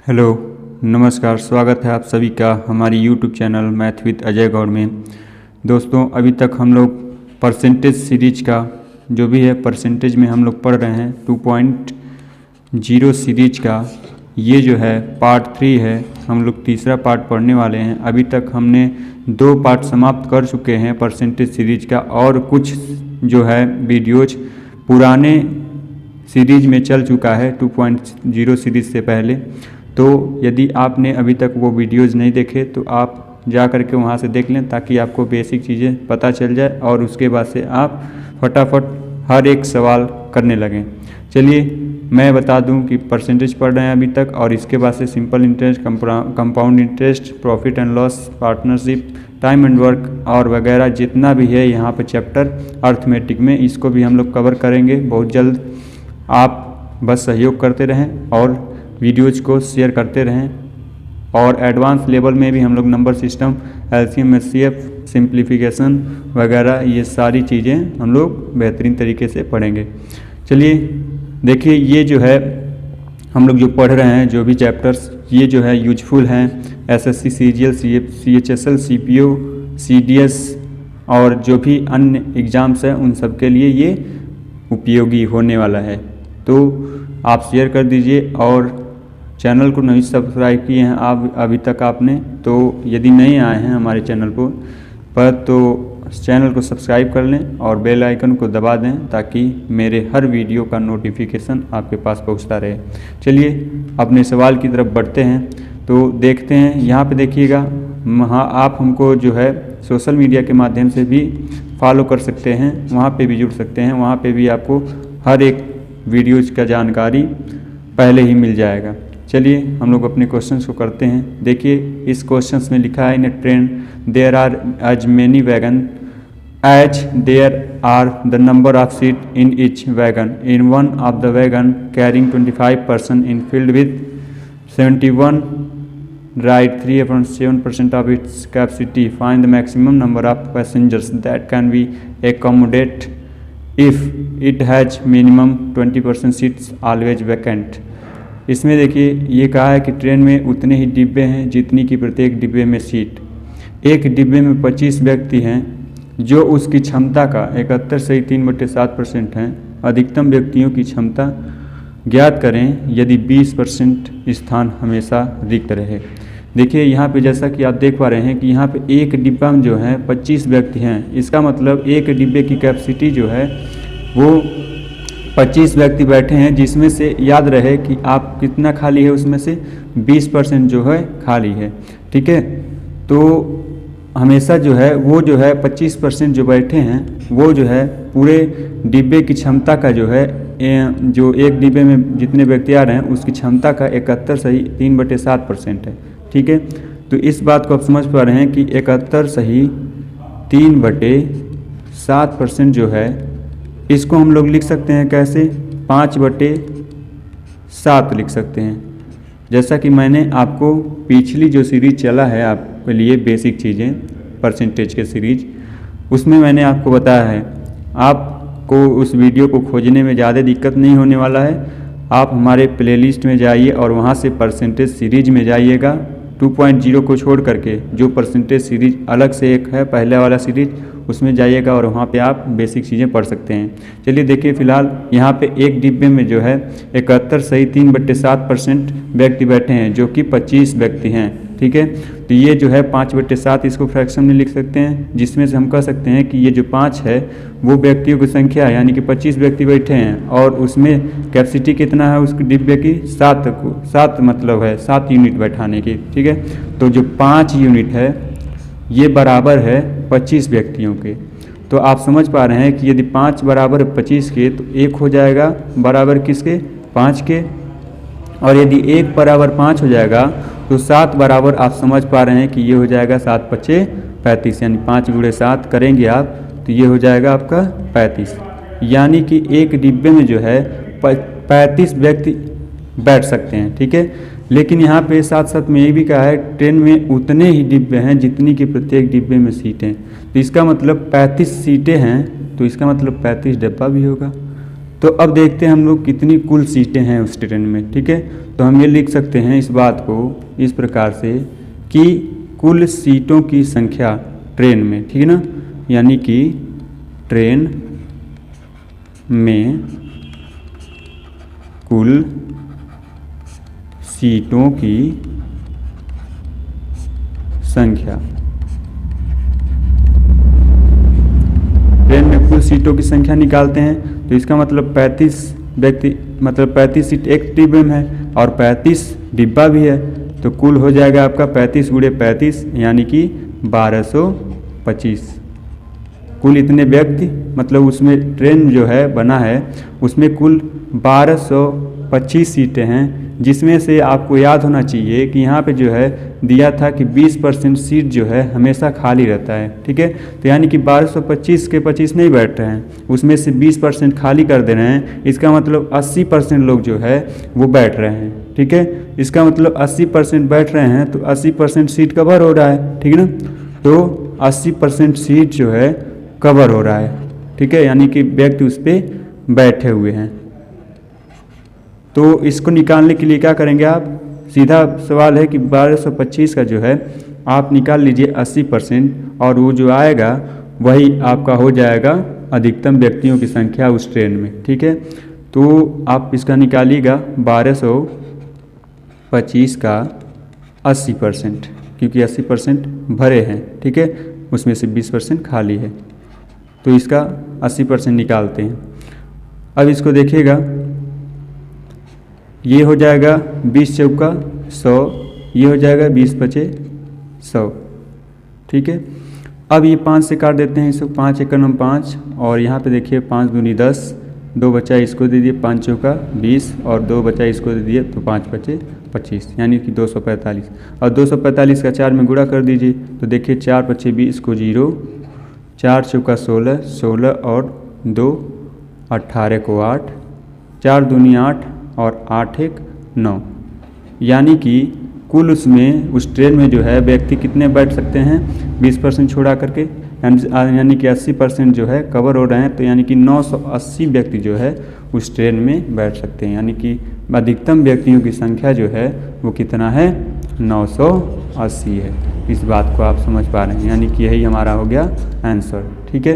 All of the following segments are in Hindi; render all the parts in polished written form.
हेलो, नमस्कार। स्वागत है आप सभी का हमारी YouTube channel math with Ajay Gaur में। दोस्तों, अभी तक हम लोग परसेंटेज सीरीज का जो भी है परसेंटेज में हम लोग पढ़ रहे हैं 2.0 सीरीज का। ये जो है पार्ट 3 है, हम लोग तीसरा पार्ट पढ़ने वाले हैं। अभी तक हमने 2 पार्ट समाप्त कर चुके हैं परसेंटेज सीरीज का, और कुछ जो है वीडियोज पुराने सीरीज में चल चुका है 2.0 सीरीज से पहले। तो यदि आपने अभी तक वो वीडियोज़ नहीं देखे तो आप जा कर के वहाँ से देख लें, ताकि आपको बेसिक चीज़ें पता चल जाए और उसके बाद से आप फटाफट हर एक सवाल करने लगें। चलिए मैं बता दूं कि परसेंटेज पढ़ रहे हैं अभी तक, और इसके बाद से simple interest, compound interest, profit and loss, partnership, time and work और वगैरह जितना भी है यहाँ पे चैप्टर अर्थमेटिक में, इसको भी हम लोग कवर करेंगे बहुत जल्द। आप बस सहयोग करते रहें और वीडियोज़ को शेयर करते रहें। और एडवांस लेवल में भी हम लोग number system, LCM, HCF, simplification वगैरह ये सारी चीज़ें हम लोग बेहतरीन तरीके से पढ़ेंगे। चलिए देखिए, ये जो है हम लोग जो पढ़ रहे हैं जो भी चैप्टर्स, ये जो है यूजफुल हैं SSC, CGL, CHSL, CPO, CDS और जो भी अन्य एग्ज़ाम्स हैं उन सब के लिए ये उपयोगी होने वाला है। तो आप शेयर कर दीजिए, और चैनल को नहीं सब्सक्राइब किए हैं आप अभी तक आपने, तो यदि नहीं आए हैं हमारे चैनल पर तो चैनल को सब्सक्राइब कर लें और बेल आइकन को दबा दें, ताकि मेरे हर वीडियो का नोटिफिकेशन आपके पास पहुंचता रहे। चलिए अपने सवाल की तरफ बढ़ते हैं। तो देखते हैं, यहाँ पे देखिएगा, वहाँ आप हमको जो है सोशल मीडिया के माध्यम से भी फॉलो कर सकते हैं, वहाँ पे भी जुड़ सकते हैं। वहाँ पे भी आपको हर एक वीडियोज़ का जानकारी पहले ही मिल जाएगा। चलिए हम लोग अपने क्वेश्चंस को करते हैं। देखिए इस क्वेश्चंस में लिखा है, in a train there are as many wagon as there are the number of seat in each wagon. In one of the wagon carrying 25 person in filled with 71 right 3/7% of its capacity. Find the maximum number of passengers that can be accommodate if it has minimum 20% seats always vacant. इसमें देखिए ये कहा है कि ट्रेन में उतने ही डिब्बे हैं जितनी कि प्रत्येक डिब्बे में सीट। एक डिब्बे में 25 व्यक्ति हैं, जो उसकी क्षमता का 71.3/7% हैं। अधिकतम व्यक्तियों की क्षमता ज्ञात करें यदि 20% स्थान हमेशा रिक्त रहे। देखिए यहाँ पे जैसा कि आप देख पा रहे हैं कि यहाँ पे एक डिब्बा में जो है 25 व्यक्ति हैं। इसका मतलब एक डिब्बे की कैपेसिटी जो है वो 25 व्यक्ति बैठे हैं, जिसमें से याद रहे कि आप कितना खाली है, उसमें से 20% जो है खाली है। ठीक है, तो हमेशा जो है वो जो है 25% जो बैठे हैं वो जो है पूरे डिब्बे की क्षमता का जो है, जो एक डिब्बे में जितने व्यक्ति आ रहे हैं उसकी क्षमता का 71/3/7% है। ठीक है, तो इस बात को आप समझ पा रहे हैं कि 71/3/7% जो है, इसको हम लोग लिख सकते हैं कैसे, 5/7 लिख सकते हैं। जैसा कि मैंने आपको पिछली जो सीरीज चला है आपके लिए बेसिक चीज़ें परसेंटेज के सीरीज, उसमें मैंने आपको बताया है आपको उस वीडियो को खोजने में ज़्यादा दिक्कत नहीं होने वाला है। आप हमारे प्लेलिस्ट में जाइए और वहाँ से परसेंटेज सीरीज में जाइएगा। 2.0 को छोड़ करके जो परसेंटेज सीरीज अलग से एक है पहले वाला सीरीज, उसमें जाइएगा और वहाँ पे आप बेसिक चीज़ें पढ़ सकते हैं। चलिए देखिए, फ़िलहाल यहाँ पे एक डिब्बे में जो है 71.3/7% व्यक्ति बैठे हैं, जो कि 25 व्यक्ति हैं। ठीक है, तो ये जो है 5/7 इसको फ्रैक्शन में लिख सकते हैं, जिसमें से हम कह सकते हैं कि ये जो 5 है वो व्यक्तियों की संख्या है, यानी कि 25 व्यक्ति बैठे हैं और उसमें कैपेसिटी कितना है उस डिब्बे की, 7 मतलब है 7 यूनिट बैठाने की। ठीक है, तो जो 5 यूनिट है ये बराबर है 25 व्यक्तियों के। तो आप समझ पा रहे हैं कि यदि 5 बराबर 25 के तो 1 हो जाएगा बराबर किसके, 5 के, और यदि 1 बराबर 5 हो जाएगा तो 7 बराबर आप समझ पा रहे हैं कि ये हो जाएगा 7×5 = 35, यानी 5 × 7 करेंगे आप तो ये हो जाएगा आपका 35, यानी कि एक डिब्बे में जो है 35 व्यक्ति बैठ सकते हैं। ठीक है, लेकिन यहाँ पे साथ साथ में ये भी कहा है ट्रेन में उतने ही डिब्बे हैं जितनी कि प्रत्येक डिब्बे में सीटें। तो इसका मतलब 35 सीटें हैं, तो इसका मतलब 35 डब्बा भी होगा। तो अब देखते हैं हम लोग कितनी कुल सीटें हैं उस ट्रेन में। ठीक है, तो हम ये लिख सकते हैं इस बात को इस प्रकार से कि कुल सीटों की संख्या ट्रेन में, ठीक है ना, यानी कि ट्रेन में कुल सीटों की संख्या, ट्रेन में कुल सीटों की संख्या निकालते हैं तो इसका मतलब 35 व्यक्ति, मतलब 35 सीट एक डिब्बे में है और 35 डिब्बा भी है, तो कुल हो जाएगा आपका 35 गुणे 35 यानी कि 1225। कुल इतने व्यक्ति, मतलब उसमें ट्रेन जो है बना है उसमें कुल 1225 सीटें हैं, जिसमें से आपको याद होना चाहिए कि यहाँ पे जो है दिया था कि 20% सीट जो है हमेशा खाली रहता है। ठीक है, तो यानी कि 1225 के 25 नहीं बैठ रहे हैं, उसमें से 20% खाली कर दे रहे हैं, इसका मतलब 80% लोग जो है वो बैठ रहे हैं। ठीक है, इसका मतलब 80% बैठ रहे हैं तो 80% सीट कवर हो रहा है। ठीक है ना, तो 80% सीट जो है कवर हो रहा है। ठीक है, यानी कि व्यक्ति उस पर बैठे हुए हैं। तो इसको निकालने के लिए क्या करेंगे आप, सीधा सवाल है कि 1225 का जो है आप निकाल लीजिए 80% और वो जो आएगा वही आपका हो जाएगा अधिकतम व्यक्तियों की संख्या उस ट्रेन में। ठीक है, तो आप इसका निकालिएगा 1225 का 80%, क्योंकि 80% भरे हैं। ठीक है, उसमें से 20% खाली है, तो इसका 80% निकालते हैं। अब इसको देखिएगा, ये हो जाएगा 20 चौका 100, ये हो जाएगा 20 पचे 100। ठीक है, अब ये 5 से काट देते हैं इसको, 5 एकड़ 5 और यहाँ पे देखिए 5 दूनी 10, 2 बचा इसको दे दिए, 5 चौका 20 और 2 बचा इसको दे दिए, तो 5 पचे 25 यानी कि 245। और 245 का 4 में गुणा कर दीजिए तो देखिए 4 पचे 20 को 0, 4 चौका 16, 16 और 2 18 को 8, 4 दूनी 8 और 8 एक 9, यानी कि कुल उसमें उस ट्रेन में जो है व्यक्ति कितने बैठ सकते हैं, 20% छोड़ा करके, यानी कि 80% जो है कवर हो रहे हैं, तो यानी कि 980 व्यक्ति जो है उस ट्रेन में बैठ सकते हैं। यानी कि अधिकतम व्यक्तियों की संख्या जो है वो कितना है, 980 है। इस बात को आप समझ पा रहे हैं, यानी कि यही हमारा हो गया आंसर। ठीक है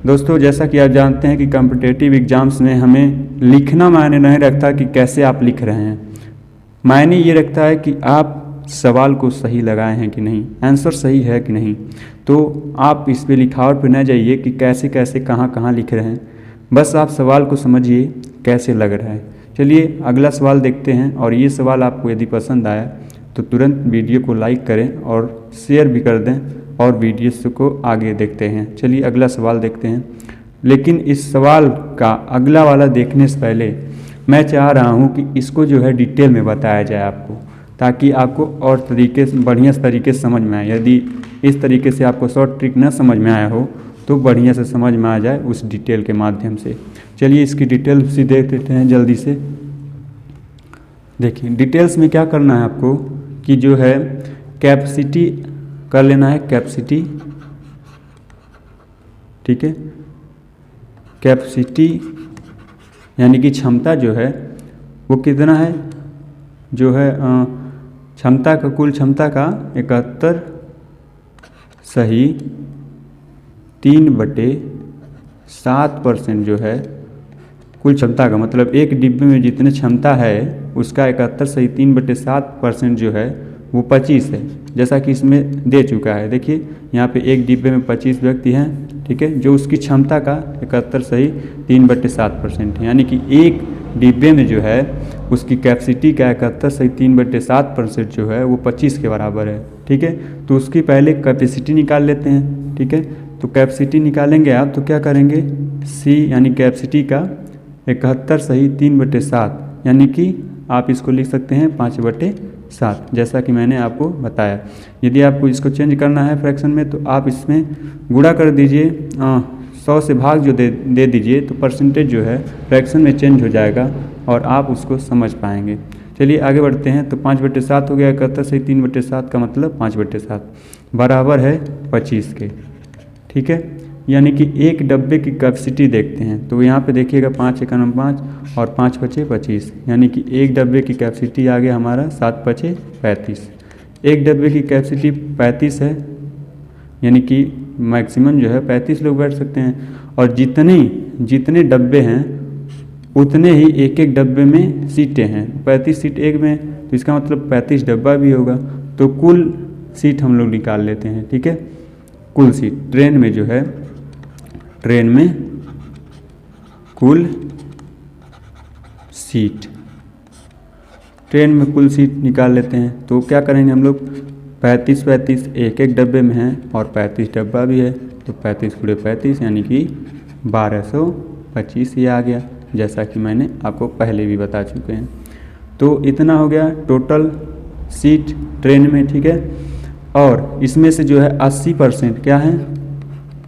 दोस्तों, जैसा कि आप जानते हैं कि कॉम्पिटिटिव एग्जाम्स में हमें लिखना मायने नहीं रखता कि कैसे आप लिख रहे हैं, मायने ये रखता है कि आप सवाल को सही लगाए हैं कि नहीं, आंसर सही है कि नहीं। तो आप इस पे लिखावट पे न जाइए कि कैसे कैसे कहाँ कहाँ लिख रहे हैं, बस आप सवाल को समझिए कैसे लग रहा है। चलिए अगला सवाल देखते हैं, और ये सवाल आपको यदि पसंद आया तो तुरंत वीडियो को लाइक करें और शेयर भी कर दें और वीडियो को आगे देखते हैं। चलिए अगला सवाल देखते हैं, लेकिन इस सवाल का अगला वाला देखने से पहले मैं चाह रहा हूं कि इसको जो है डिटेल में बताया जाए आपको, ताकि आपको और तरीके से बढ़िया तरीके से समझ में आए। यदि इस तरीके से आपको शॉर्ट ट्रिक न समझ में आया हो तो बढ़िया से समझ में आ जाए उस डिटेल के माध्यम से। चलिए इसकी डिटेल से देख लेते हैं जल्दी से। देखिए डिटेल्स में क्या करना है आपको कि जो है कैपेसिटी कर लेना है, कैपेसिटी। ठीक है, कैपेसिटी यानी कि क्षमता जो है वो कितना है, जो है क्षमता का, कुल क्षमता का 71 सही 3/7% जो है कुल क्षमता का, मतलब एक डिब्बे में जितने क्षमता है उसका 71 सही 3/7% जो है वो 25 है, जैसा कि इसमें दे चुका है। देखिए यहाँ पे एक डिब्बे में 25 व्यक्ति हैं। ठीक है, जो उसकी क्षमता का 71 सही 3/7% है, यानी कि एक डिब्बे में जो है उसकी कैपेसिटी का 71 सही 3/7% जो है वो 25 के बराबर है। ठीक है, तो उसकी पहले कैपेसिटी निकाल लेते हैं। ठीक है, तो कैपेसिटी निकालेंगे आप तो क्या करेंगे, सी यानी कैपेसिटी का 71 सही 3/7, यानी कि आप इसको लिख सकते हैं 5/7, जैसा कि मैंने आपको बताया। यदि आपको इसको चेंज करना है फ्रैक्शन में तो आप इसमें गुणा कर दीजिए, 100 से भाग जो दे दीजिए, तो परसेंटेज जो है फ्रैक्शन में चेंज हो जाएगा और आप उसको समझ पाएंगे। चलिए आगे बढ़ते हैं। तो 5/7 हो गया, 71 से 3/7 का मतलब 5/7 बराबर है 25 के। ठीक है, यानी कि एक डब्बे की कैपेसिटी देखते हैं। तो यहाँ पे देखिएगा 5 एकम 5 और 5 पचे 25, यानी कि एक डब्बे की कैपेसिटी आ गया हमारा 7 पचे 35। एक डब्बे की कैपेसिटी 35 है, यानी कि मैक्सिमम जो है 35 लोग बैठ सकते हैं। और जितने डब्बे हैं उतने ही एक एक डब्बे में सीटें हैं। 35 सीट एक में, तो इसका मतलब 35 डब्बा भी होगा। तो कुल सीट हम लोग निकाल लेते हैं, ठीक है। कुल सीट ट्रेन में जो है, ट्रेन में कुल सीट, ट्रेन में कुल सीट निकाल लेते हैं। तो क्या करेंगे हम लोग, 35 एक एक डब्बे में हैं और 35 डब्बा भी है, तो 35 × 35 यानी कि 1225 ये आ गया, जैसा कि मैंने आपको पहले भी बता चुके हैं। तो इतना हो गया टोटल सीट ट्रेन में, ठीक है। और इसमें से जो है 80% क्या है,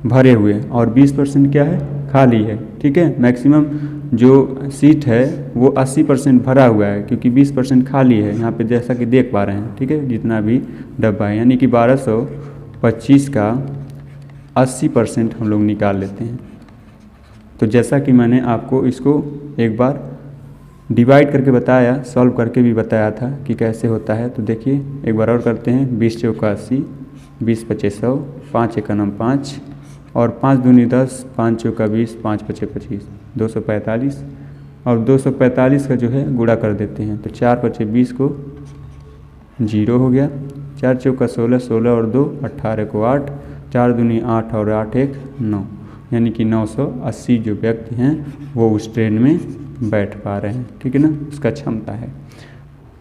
भरे हुए, और 20% क्या है, खाली है, ठीक है। मैक्सिमम जो सीट है वो 80% भरा हुआ है, क्योंकि 20% खाली है यहाँ पे, जैसा कि देख पा रहे हैं, ठीक है। जितना भी डब्बा है, यानी कि 1225 का 80% हम लोग निकाल लेते हैं। तो जैसा कि मैंने आपको इसको एक बार डिवाइड करके बताया, सॉल्व करके भी बताया था कि कैसे होता है। तो देखिए एक बार और करते हैं। 20 चौका 80, 20 पचे 100, 5 एकम 5 और 5 दूनी 10, 5 चौका 20, 5 पचे 25, 245। और 245 का जो है गुणा कर देते हैं, तो 4 पचे 20 को 0 हो गया, 4 चौका 16, 16 और 2 18 को 8, 4 दूनी 8 और 8 एक 9, यानी कि 980 जो व्यक्ति हैं वो उस ट्रेन में बैठ पा रहे हैं, ठीक है ना। उसका क्षमता है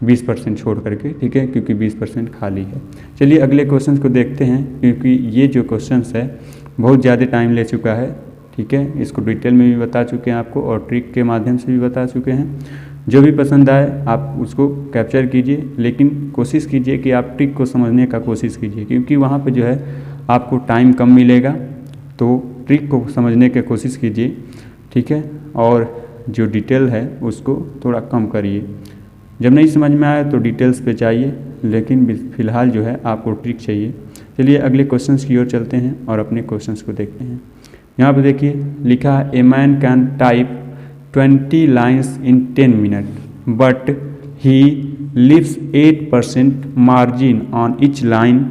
20% छोड़ करके, ठीक है, क्योंकि 20% खाली है। चलिए अगले क्वेश्चन को देखते हैं, क्योंकि ये जो क्वेश्चन है बहुत ज़्यादा टाइम ले चुका है, ठीक है। इसको डिटेल में भी बता चुके हैं आपको और ट्रिक के माध्यम से भी बता चुके हैं। जो भी पसंद आए आप उसको कैप्चर कीजिए, लेकिन कोशिश कीजिए कि आप ट्रिक को समझने का कोशिश कीजिए, क्योंकि वहाँ पे जो है आपको टाइम कम मिलेगा। तो ट्रिक को समझने की कोशिश कीजिए, ठीक है। और जो डिटेल है उसको थोड़ा कम करिए। जब नहीं समझ में आए तो डिटेल्स पे जाइए, लेकिन फ़िलहाल जो है आपको ट्रिक चाहिए। चलिए अगले क्वेश्चंस की ओर चलते हैं और अपने क्वेश्चंस को देखते हैं। यहाँ पे देखिए लिखा है, a man can type 20 lines in 10 minute but he leaves 8% margin on each line.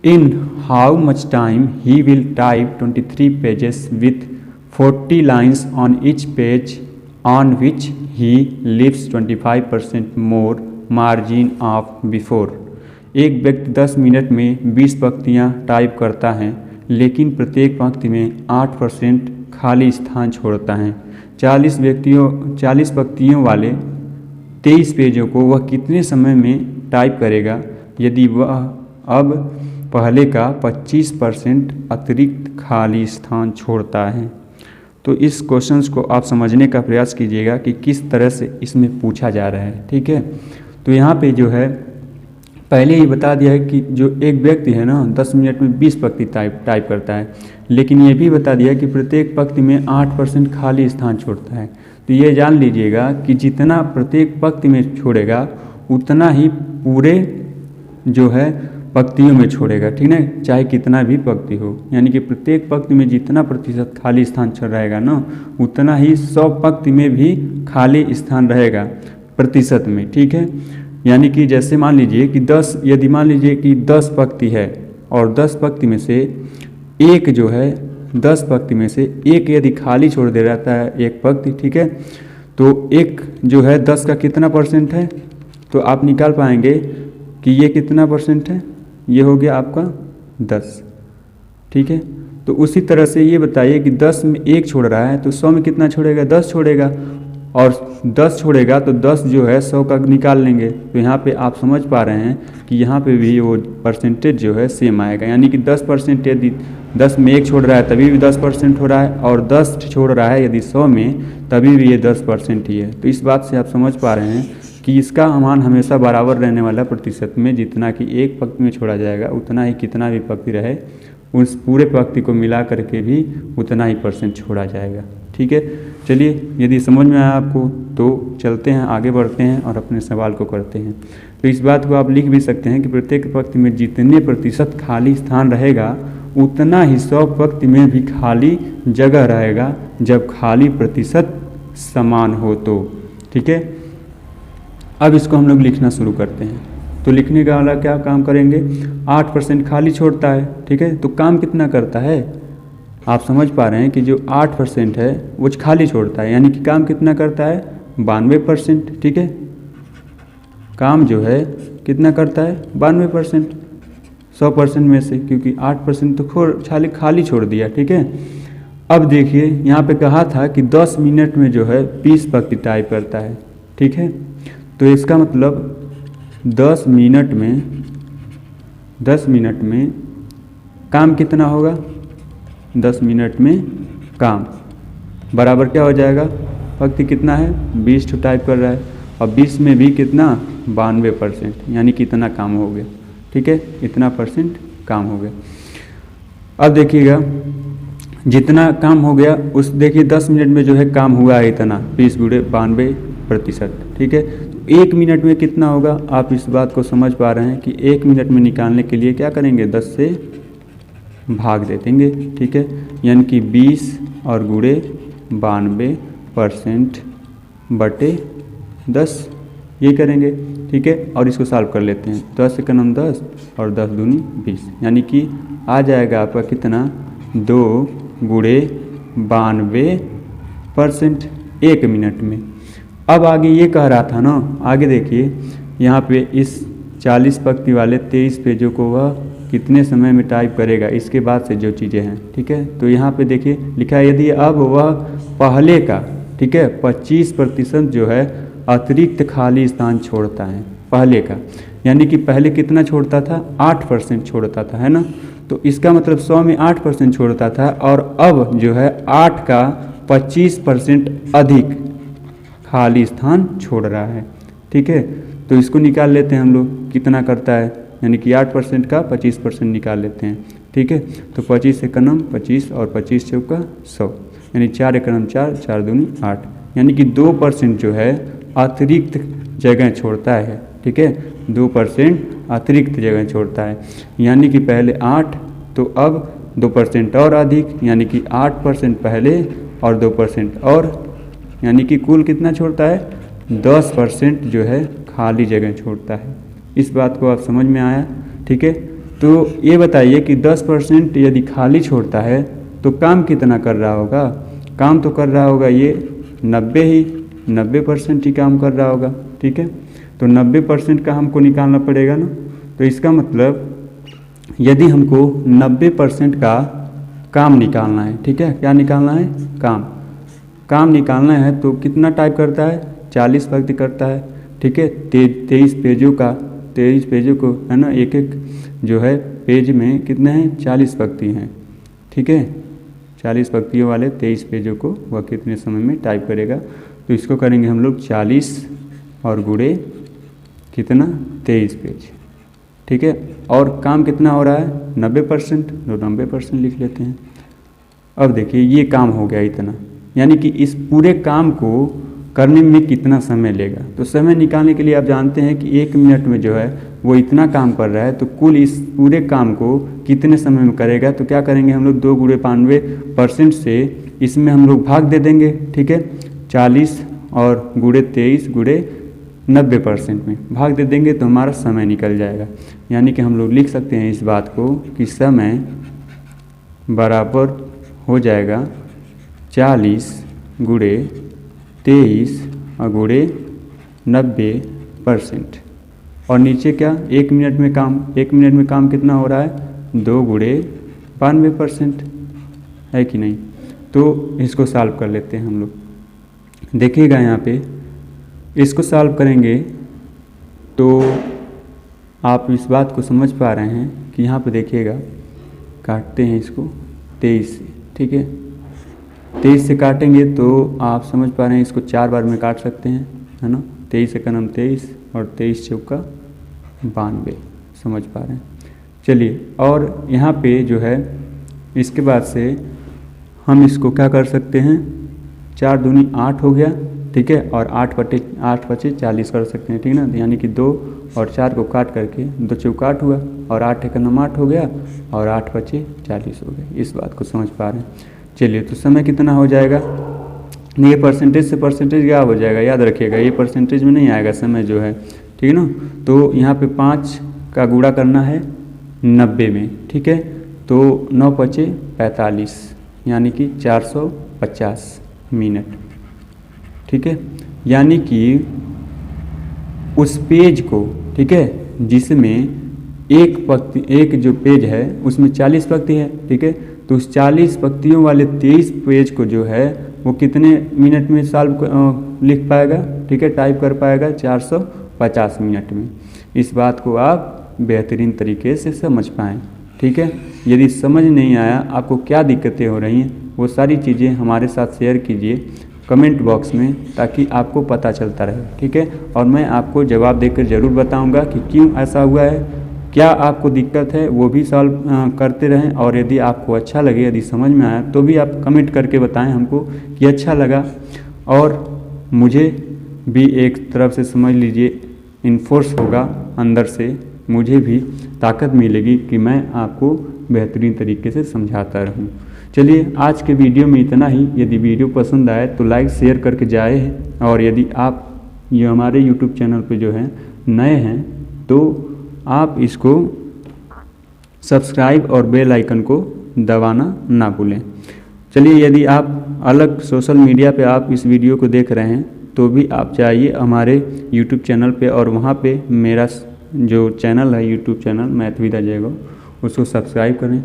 In how much time he will type 23 pages with 40 lines on each page on which he leaves 25% more margin of before। एक व्यक्ति 10 मिनट में 20 पंक्तियाँ टाइप करता है, लेकिन प्रत्येक पंक्ति में 8% खाली स्थान छोड़ता है। 40 पंक्तियों वाले 23 पेजों को वह कितने समय में टाइप करेगा यदि वह अब पहले का 25% अतिरिक्त खाली स्थान छोड़ता है। तो इस क्वेश्चंस को आप समझने का प्रयास कीजिएगा कि किस तरह से इसमें पूछा जा रहा है, ठीक है। तो यहाँ पे जो है पहले ही बता दिया है कि जो एक व्यक्ति है ना 10 मिनट में 20 पंक्ति टाइप करता है, लेकिन ये भी बता दिया कि प्रत्येक पंक्ति में 8% खाली स्थान छोड़ता है। तो ये जान लीजिएगा कि जितना प्रत्येक पंक्ति में छोड़ेगा उतना ही पूरे जो है पंक्तियों में छोड़ेगा, ठीक है, चाहे कितना भी पंक्ति हो। यानी कि प्रत्येक पंक्ति में जितना प्रतिशत खाली स्थान रहेगा ना, उतना ही 100 पंक्ति में भी खाली स्थान रहेगा प्रतिशत में, ठीक है। यानी कि जैसे मान लीजिए कि 10 पंक्ति है और 10 पंक्ति में से एक जो है 10 पंक्ति में से एक यदि खाली छोड़ दे रहता है एक पंक्ति, ठीक है, तो एक जो है 10 का कितना परसेंट है, तो आप निकाल पाएंगे कि ये कितना परसेंट है, ये हो गया आपका 10, ठीक है। तो उसी तरह से ये बताइए कि 10 में एक छोड़ रहा है तो 100 में कितना छोड़ेगा, 10 छोड़ेगा, और 10 छोड़ेगा तो 10 जो है 100 का निकाल लेंगे। तो यहाँ पे आप समझ पा रहे हैं कि यहाँ पे भी वो परसेंटेज जो है सेम आएगा। यानी कि 10% यदि 10 में एक छोड़ रहा है तभी भी 10% हो रहा है, और 10 छोड़ रहा है यदि 100 में तभी भी ये 10% ही है। तो इस बात से आप समझ पा रहे हैं कि इसका मान हमेशा बराबर रहने वाला प्रतिशत में, जितना कि एक पंक्ति में छोड़ा जाएगा उतना ही कितना भी पंक्ति रहे उस पूरे पंक्ति को मिला करके भी उतना ही परसेंट छोड़ा जाएगा, ठीक है। चलिए यदि समझ में आया आपको तो चलते हैं, आगे बढ़ते हैं और अपने सवाल को करते हैं। तो इस बात को आप लिख भी सकते हैं कि प्रत्येक पंक्ति में जितने प्रतिशत खाली स्थान रहेगा उतना ही 100 पंक्ति में भी खाली जगह रहेगा जब खाली प्रतिशत समान हो तो। ठीक है, अब इसको हम लोग लिखना शुरू करते हैं। तो लिखने का वाला क्या काम करेंगे, 8% खाली छोड़ता है। ठीक है, तो काम कितना करता है, आप समझ पा रहे हैं कि जो 8% है वो खाली छोड़ता है, यानी कि काम कितना करता है, 92%। ठीक है, काम जो है कितना करता है, 92%, 100% में से, क्योंकि 8% तो खाली छोड़ दिया। ठीक है, अब देखिए यहाँ पे कहा था कि 10 मिनट में जो है 20 पंक्ति टाइप करता है। ठीक है, तो इसका मतलब 10 मिनट में काम कितना होगा, 10 मिनट में काम बराबर क्या हो जाएगा, पंक्ति कितना है, 20 टाइप कर रहा है, और 20 में भी कितना, 92%, यानी कि इतना काम हो गया। ठीक है, इतना परसेंट काम हो गया। अब देखिएगा जितना काम हो गया उस, देखिए 10 मिनट में जो है काम हुआ है इतना, 20 गुणे 92%। ठीक है, तो 1 मिनट में कितना होगा, आप इस बात को समझ पा रहे हैं कि 1 मिनट में निकालने के लिए क्या करेंगे, 10 से भाग दे देंगे। ठीक है, यानी कि 20 और गुणे 92% बटे 10 ये करेंगे। ठीक है, और इसको सॉल्व कर लेते हैं, 10 से कम 10 और 10 दूनी 20, यानी कि आ जाएगा आपका कितना, 2 गुणे 92% 1 मिनट में। अब आगे ये कह रहा था ना, आगे देखिए यहाँ पे इस 40 पंक्ति वाले 23 पेजों को वह कितने समय में टाइप करेगा, इसके बाद से जो चीज़ें हैं। ठीक है, तो यहाँ पे देखिए लिखा है, यदि अब वह पहले का, ठीक है, 25% जो है अतिरिक्त खाली स्थान छोड़ता है, पहले का, यानी कि पहले कितना छोड़ता था, 8% छोड़ता था, है ना। तो इसका मतलब 100 में 8% छोड़ता था, और अब जो है 8 का 25% अधिक खाली स्थान छोड़ रहा है। ठीक है, तो इसको निकाल लेते हैं हम लोग, कितना करता है, यानी कि 8% का 25% निकाल लेते हैं। ठीक है, तो 25 एकम 25 और 25 चौका 100, यानी 4 एकम 4, 4 दूनी 8, यानी कि 2% जो है अतिरिक्त जगह छोड़ता है। ठीक है, 2% अतिरिक्त जगह छोड़ता है, यानी कि पहले 8 तो अब 2% और अधिक, यानी कि 8% पहले और 2% और, यानी कि कुल कितना छोड़ता है, 10% जो है खाली जगह छोड़ता है। इस बात को आप समझ में आया। ठीक है, तो ये बताइए कि 10% यदि खाली छोड़ता है तो काम कितना कर रहा होगा, काम तो कर रहा होगा ये 90% ही काम कर रहा होगा। ठीक है, तो 90% का हमको निकालना पड़ेगा ना। तो इसका मतलब यदि हमको 90% का काम निकालना है, ठीक है, क्या निकालना है, काम निकालना है, तो कितना टाइप करता है, 40 पंक्ति करता है। ठीक है, 23 पेजों को है ना, एक एक जो है पेज में कितने हैं, 40 पंक्ति हैं। ठीक है, 40 पंक्तियों वाले 23 पेजों को वह कितने समय में टाइप करेगा। तो इसको करेंगे हम लोग 40 और गुणे कितना, 23 पेज। ठीक है, और काम कितना हो रहा है, 90%, तो 90% लिख लेते हैं। अब देखिए ये काम हो गया इतना, यानी कि इस पूरे काम को करने में कितना समय लेगा। तो समय निकालने के लिए आप जानते हैं कि 1 मिनट में जो है वो इतना काम कर रहा है, तो कुल इस पूरे काम को कितने समय में करेगा। तो क्या करेंगे हम लोग, 2 गुणे 92% से इसमें हम लोग भाग दे देंगे। ठीक है, 40 और गुणे 23 गुणे 90% में भाग दे देंगे तो हमारा समय निकल जाएगा। यानी कि हम लोग लिख सकते हैं इस बात को कि समय बराबर हो जाएगा 40 गुणे 23 और गुणे 90%। और नीचे क्या, 1 मिनट में काम, 1 मिनट में काम कितना हो रहा है, 2 गुणे 92%, है कि नहीं। तो इसको सॉल्व कर लेते हैं हम लोग। देखिएगा यहाँ पे इसको सॉल्व करेंगे तो आप इस बात को समझ पा रहे हैं कि यहाँ पे देखिएगा, काटते हैं इसको 23 से। ठीक है, 23 से काटेंगे तो आप समझ पा रहे हैं इसको 4 बार में काट सकते हैं, है ना। 23 एकम 23 और 23 चौका 92, समझ पा रहे हैं। चलिए, और यहाँ पे जो है इसके बाद से हम इसको क्या कर सकते हैं, 4 दूनी 8 हो गया, ठीक है, और 8 पचे 40 कर सकते हैं, ठीक है ना। यानी कि 2 और 4 को काट करके 2 चौकाट हुआ और 8 एक नम 8 हो गया और 8 पचे 40 हो गए। इस बात को समझ पा रहे हैं। चलिए, तो समय कितना हो जाएगा, ये परसेंटेज से परसेंटेज क्या हो जाएगा, याद रखिएगा, ये परसेंटेज में नहीं आएगा समय जो है, ठीक है ना। तो यहाँ पे 5 का गुणा करना है 90 में, ठीक है। तो 9 पचे 45 यानी कि 450 मिनट, ठीक है। यानी कि उस पेज को, ठीक है, जिसमें एक जो पेज है उसमें 40 पंक्ति है, ठीक है। तो उस 40 पंक्तियों वाले 23 पेज को जो है वो कितने मिनट में लिख पाएगा, ठीक है, टाइप कर पाएगा, 450 मिनट में। इस बात को आप बेहतरीन तरीके से समझ पाएँ, ठीक है। यदि समझ नहीं आया, आपको क्या दिक्कतें हो रही हैं, वो सारी चीज़ें हमारे साथ शेयर कीजिए कमेंट बॉक्स में, ताकि आपको पता चलता रहे, ठीक है। और मैं आपको जवाब देकर ज़रूर बताऊंगा कि क्यों ऐसा हुआ है, क्या आपको दिक्कत है, वो भी सॉल्व करते रहें। और यदि आपको अच्छा लगे, यदि समझ में आया, तो भी आप कमेंट करके बताएं हमको कि अच्छा लगा। और मुझे भी एक तरफ से समझ लीजिए इन्फोर्स होगा, अंदर से मुझे भी ताकत मिलेगी कि मैं आपको बेहतरीन तरीके से समझाता रहूं। चलिए, आज के वीडियो में इतना ही। यदि वीडियो पसंद आए तो लाइक शेयर करके जाए, और यदि आप ये हमारे यूट्यूब चैनल पे जो है नए हैं तो आप इसको सब्सक्राइब और बेल आइकन को दबाना ना भूलें। चलिए, यदि आप अलग सोशल मीडिया पे आप इस वीडियो को देख रहे हैं तो भी आप जाइए हमारे यूट्यूब चैनल पे, और वहाँ पे मेरा जो चैनल है YouTube channel math with Ajay Gaur, उसको सब्सक्राइब करें।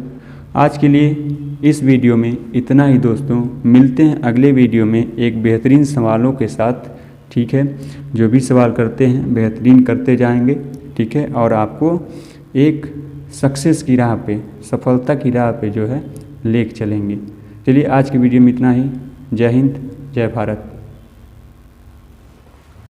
आज के लिए इस वीडियो में इतना ही दोस्तों, मिलते हैं अगले वीडियो में एक बेहतरीन सवालों के साथ, ठीक है। जो भी सवाल करते हैं बेहतरीन करते जाएंगे, ठीक है, और आपको एक सक्सेस की राह पे, सफलता की राह पे जो है लेके चलेंगे। चलिए, आज की वीडियो में इतना ही। जय हिंद, जय भारत।